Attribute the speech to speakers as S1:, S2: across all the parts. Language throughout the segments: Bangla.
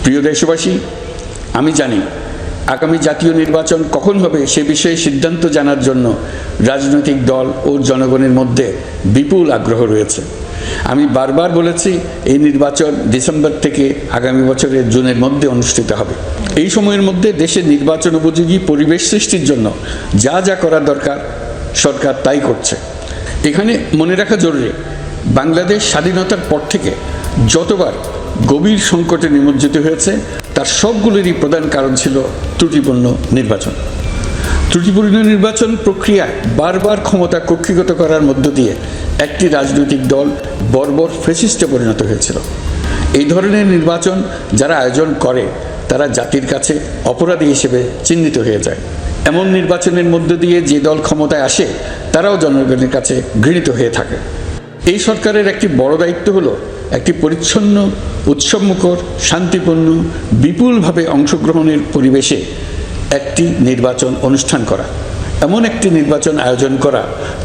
S1: প্রিয় দেশবাসী, আমি জানি আগামী জাতীয় নির্বাচন কখন হবে সে বিষয়ে সিদ্ধান্ত জানার জন্য রাজনৈতিক দল ও জনগণের মধ্যে বিপুল আগ্রহ রয়েছে। আমি বারবার বলেছি, এই নির্বাচন ডিসেম্বর থেকে আগামী বছরের জুনের মধ্যে অনুষ্ঠিত হবে। এই সময়ের মধ্যে দেশের নির্বাচন উপযোগী পরিবেশ সৃষ্টির জন্য যা যা করা দরকার সরকার তাই করছে। এখানে মনে রাখা জরুরি, বাংলাদেশ স্বাধীনতার পর থেকে যতবার গভীর সংকটে নিমজ্জিত হয়েছে তার সবগুলোরই প্রধান কারণ ছিল ত্রুটিপূর্ণ নির্বাচন। ত্রুটিপূর্ণ নির্বাচন প্রক্রিয়ায় বারবার ক্ষমতা কক্ষিগত করার মধ্য দিয়ে একটি রাজনৈতিক দল বর্বর ফ্যাসিস্টে পরিণত হয়েছিল। এই ধরনের নির্বাচন যারা আয়োজন করে তারা জাতির কাছে অপরাধী হিসেবে চিহ্নিত হয়ে যায়। এমন নির্বাচনের মধ্য দিয়ে যে দল ক্ষমতায় আসে তারাও জনগণের কাছে ঘৃণিত হয়ে থাকে। এই সরকারের একটি বড় দায়িত্ব হলো একটি পরিচ্ছন্ন, উৎসবমুখর, শান্তিপূর্ণ, বিপুলভাবে অংশগ্রহণের পরিবেশে একটি নির্বাচন অনুষ্ঠান করা, এমন একটি নির্বাচন আয়োজন করা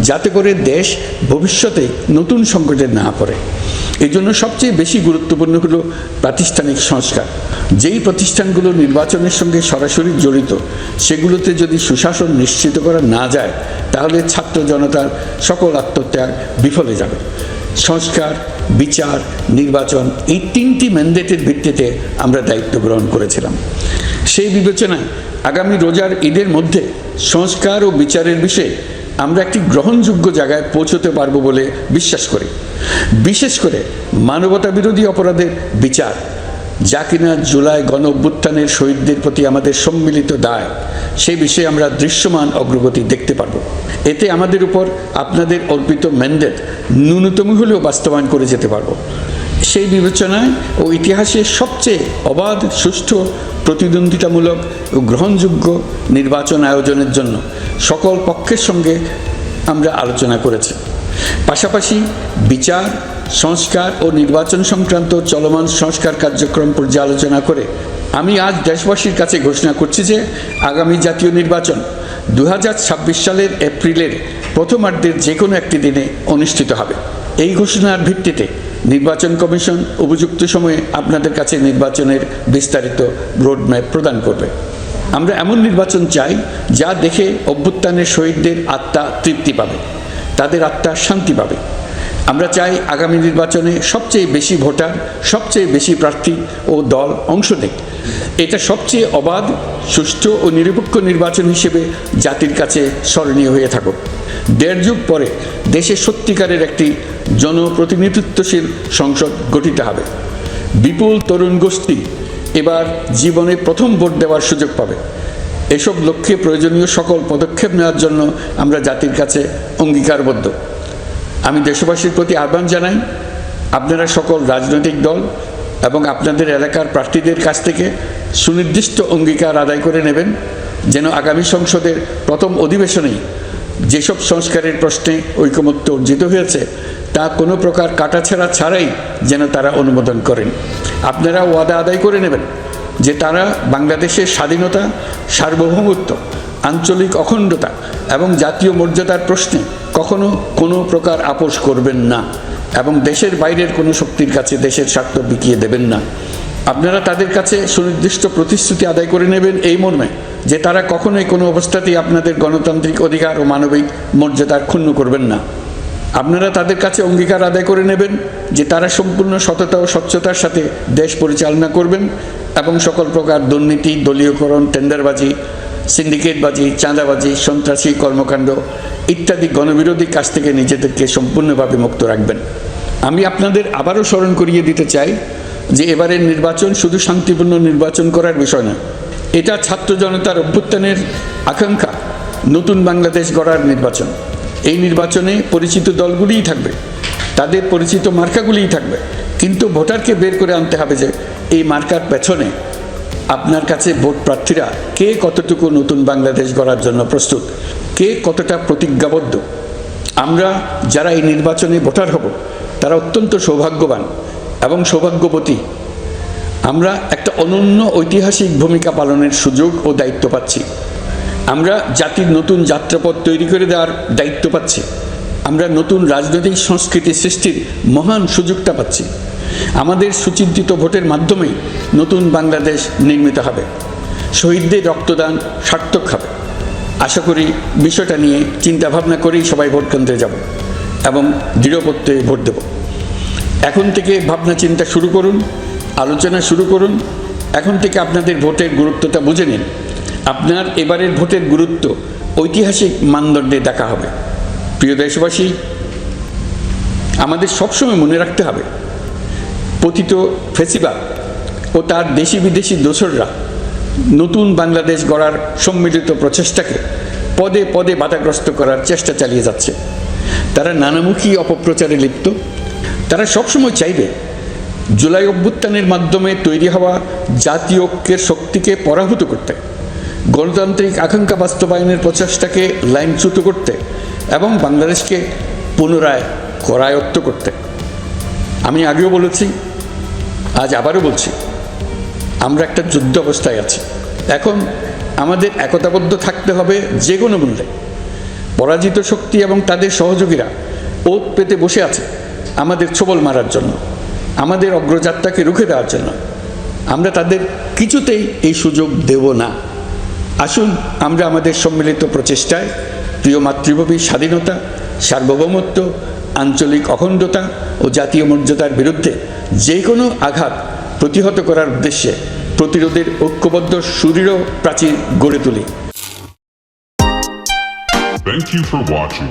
S1: যাতে করে দেশ ভবিষ্যতে নতুন সংকটে না পড়ে। এই জন্য সবচেয়ে বেশি গুরুত্বপূর্ণ হলো প্রাতিষ্ঠানিক সংস্কার। যেই প্রতিষ্ঠানগুলো নির্বাচনের সঙ্গে সরাসরি জড়িত সেগুলোতে যদি সুশাসন নিশ্চিত করা না যায় তাহলে ছাত্র জনতার সকল আত্মত্যাগ বিফলে যাবে। সংস্কার, বিচার, নির্বাচন, এই তিনটি ম্যান্ডেটের ভিত্তিতে আমরা দায়িত্ব গ্রহণ করেছিলাম। সেই বিবেচনায় আগামী রোজার ঈদের মধ্যে সংস্কার ও বিচারের বিষয়ে আমরা একটি গ্রহণযোগ্য জায়গায় পৌঁছতে পারব বলে বিশ্বাস করি। বিশেষ করে মানবতা বিরোধী অপরাধের বিচার, যা কিনা জুলাই গণ অভ্যুত্থানের শহীদদের প্রতি আমাদের সম্মিলিত দায়, সেই বিষয়ে আমরা দৃশ্যমান অগ্রগতি দেখতে পারব। এতে আমাদের উপর আপনাদের অর্পিত ম্যান্ডেট ন্যূনতম হলেও বাস্তবায়ন করে যেতে পারব। সেই বিবেচনায় ও ইতিহাসের সবচেয়ে অবাধ, সুষ্ঠু, প্রতিদ্বন্দ্বিতামূলক ও গ্রহণযোগ্য নির্বাচন আয়োজনের জন্য সকল পক্ষের সঙ্গে আমরা আলোচনা করেছি। পাশাপাশি বিচার, সংস্কার ও নির্বাচন সংক্রান্ত চলমান সংস্কার কার্যক্রম পর্যালোচনা করে আমি আজ দেশবাসীর কাছে ঘোষণা করছি যে আগামী জাতীয় নির্বাচন 2026 সালের এপ্রিলের প্রথমার্ধের যে কোনো একটি দিনে অনুষ্ঠিত হবে। এই ঘোষণার ভিত্তিতে নির্বাচন কমিশন উপযুক্ত সময়ে আপনাদের কাছে নির্বাচনের বিস্তারিত রোডম্যাপ প্রদান করবে। আমরা এমন নির্বাচন চাই যা দেখে অভ্যুত্থানের শহীদদের আত্মা তৃপ্তি পাবে, তাদের আত্মা শান্তি পাবে। আমরা চাই আগামী নির্বাচনে সবচেয়ে বেশি ভোটার, সবচেয়ে বেশি প্রার্থী ও দল অংশ নেয়। এটা সবচেয়ে অবাধ, সুষ্ঠু ও নিরপেক্ষ নির্বাচন হিসেবে জাতির কাছে স্মরণীয় হয়ে থাকুক। 1.5 যুগ পরে দেশে সত্যিকারের একটি জনপ্রতিনিধিত্বশীল সংসদ গঠিত হবে। বিপুল তরুণ গোষ্ঠী এবার জীবনে প্রথম ভোট দেওয়ার সুযোগ পাবে। এসব লক্ষ্যে প্রয়োজনীয় সকল পদক্ষেপ নেওয়ার জন্য আমরা জাতির কাছে অঙ্গীকারবদ্ধ। আমি দেশবাসীর প্রতি আহ্বান জানাই, আপনারা সকল রাজনৈতিক দল এবং আপনাদের এলাকার প্রার্থীদের কাছ থেকে সুনির্দিষ্ট অঙ্গীকার আদায় করে নেবেন, যেন আগামী সংসদের প্রথম অধিবেশনেই যেসব সংস্কারের প্রশ্নে ঐকমত্য অর্জিত হয়েছে তা কোনো প্রকার কাটাছেঁড়া ছাড়াই যেন তারা অনুমোদন করেন। আপনারা ওয়াদা আদায় করে নেবেন যে তারা বাংলাদেশের স্বাধীনতা, সার্বভৌমত্ব, আঞ্চলিক অখণ্ডতা এবং জাতীয় মর্যাদার প্রশ্নে কখনো কোনো প্রকার আপোষ করবেন না এবং দেশের বাইরের কোনো শক্তির কাছে দেশের স্বার্থ বিকিয়ে দেবেন না। আপনারা তাদের কাছে সুনির্দিষ্ট প্রতিশ্রুতি আদায় করে নেবেন এই মর্মে যে তারা কখনোই কোনো অবস্থাতেই আপনাদের গণতান্ত্রিক অধিকার ও মানবিক মর্যাদার ক্ষুণ্ণ করবেন না। আপনারা তাদের কাছে অঙ্গীকার আদায় করে নেবেন যে তারা সম্পূর্ণ সততা ও স্বচ্ছতার সাথে দেশ পরিচালনা করবেন এবং সকল প্রকার দুর্নীতি, দলীয়করণ, টেন্ডারবাজি, সিন্ডিকেটবাজি, চাঁদাবাজি, সন্ত্রাসী কর্মকাণ্ড ইত্যাদি গণবিরোধী কাজ থেকে নিজেদেরকে সম্পূর্ণভাবে মুক্ত রাখবেন। আমি আপনাদের আবারও স্মরণ করিয়ে দিতে চাই যে এবারের নির্বাচন শুধু শান্তিপূর্ণ নির্বাচন করার বিষয় নয়, এটা ছাত্র জনতার অভ্যুত্থানের আকাঙ্ক্ষা নতুন বাংলাদেশ গড়ার নির্বাচন। এই নির্বাচনে পরিচিত দলগুলিই থাকবে, তাদের পরিচিত মার্কাগুলিই থাকবে, কিন্তু ভোটারকে বের করে আনতে হবে যে এই মার্কার পেছনে আপনার কাছে ভোট প্রার্থীরা কে কতটুকু নতুন বাংলাদেশ গড়ার জন্য প্রস্তুত, কে কতটা প্রতিজ্ঞাবদ্ধ। আমরা যারা এই নির্বাচনে ভোটার হব তারা অত্যন্ত সৌভাগ্যবান এবং সৌভাগ্যবতী। আমরা একটা অনন্য ঐতিহাসিক ভূমিকা পালনের সুযোগ ও দায়িত্ব পাচ্ছি। আমরা জাতির নতুন যাত্রাপথ তৈরি করে দেওয়ার দায়িত্ব পাচ্ছি। আমরা নতুন রাজনৈতিক সংস্কৃতি সৃষ্টির মহান সুযোগটা পাচ্ছি। আমাদের সুচিন্তিত ভোটের মাধ্যমেই নতুন বাংলাদেশ নির্মিত হবে। শহীদদের রক্তদান সার্থক হবে। আশা করি বিষয়টা নিয়ে চিন্তাভাবনা করেই সবাই ভোট কেন্দ্রে যাব এবং দৃঢ়প্রত্যয়ে ভোট দেব। এখন থেকে ভাবনা চিন্তা শুরু করুন, আলোচনা শুরু করুন। এখন থেকে আপনাদের ভোটের গুরুত্বটা বুঝে নিন। আপনার এবারের ভোটের গুরুত্ব ঐতিহাসিক মানদণ্ডে দেখা হবে। প্রিয় দেশবাসী, আমাদের সবসময় মনে রাখতে হবে, পতিত ফেসিবাদ ও তার দেশি বিদেশি দোসররা নতুন বাংলাদেশ গড়ার সম্মিলিত প্রচেষ্টাকে পদে পদে বাধাগ্রস্ত করার চেষ্টা চালিয়ে যাচ্ছে। তারা নানামুখী অপপ্রচারে লিপ্ত। তারা সবসময় চাইবে জুলাই অভ্যুত্থানের মাধ্যমে তৈরি হওয়া জাতীয় ঐক্যের শক্তিকে পরাভূত করতে, গণতান্ত্রিক আকাঙ্ক্ষা বাস্তবায়নের প্রচেষ্টাকে লাইনচ্যুত করতে এবং বাংলাদেশকে পুনরায় করায়ত্ত করতে। আমি আগেও বলেছি, আজ আবারও বলছি, আমরা একটা যুদ্ধ অবস্থায় আছি। এখন আমাদের একতাবদ্ধ থাকতে হবে যে কোনো মূল্যে। পরাজিত শক্তি এবং তাদের সহযোগীরা ওত পেতে বসে আছে আমাদের ছোবল মারার জন্য, আমাদের অগ্রযাত্রাকে রুখে দেওয়ার জন্য। আমরা তাদের কিছুতেই এই সুযোগ দেব না। আসুন আমরা আমাদের সম্মিলিত প্রচেষ্টায় প্রিয় মাতৃভূমির স্বাধীনতা, সার্বভৌমত্ব, আঞ্চলিক অখণ্ডতা ও জাতীয় মর্যাদার বিরুদ্ধে যে কোনো আঘাত প্রতিহত করার উদ্দেশ্যে প্রতিরোধের ঐক্যবদ্ধ সুদৃঢ় প্রাচীর গড়ে তুলি।
S2: Thank you for watching.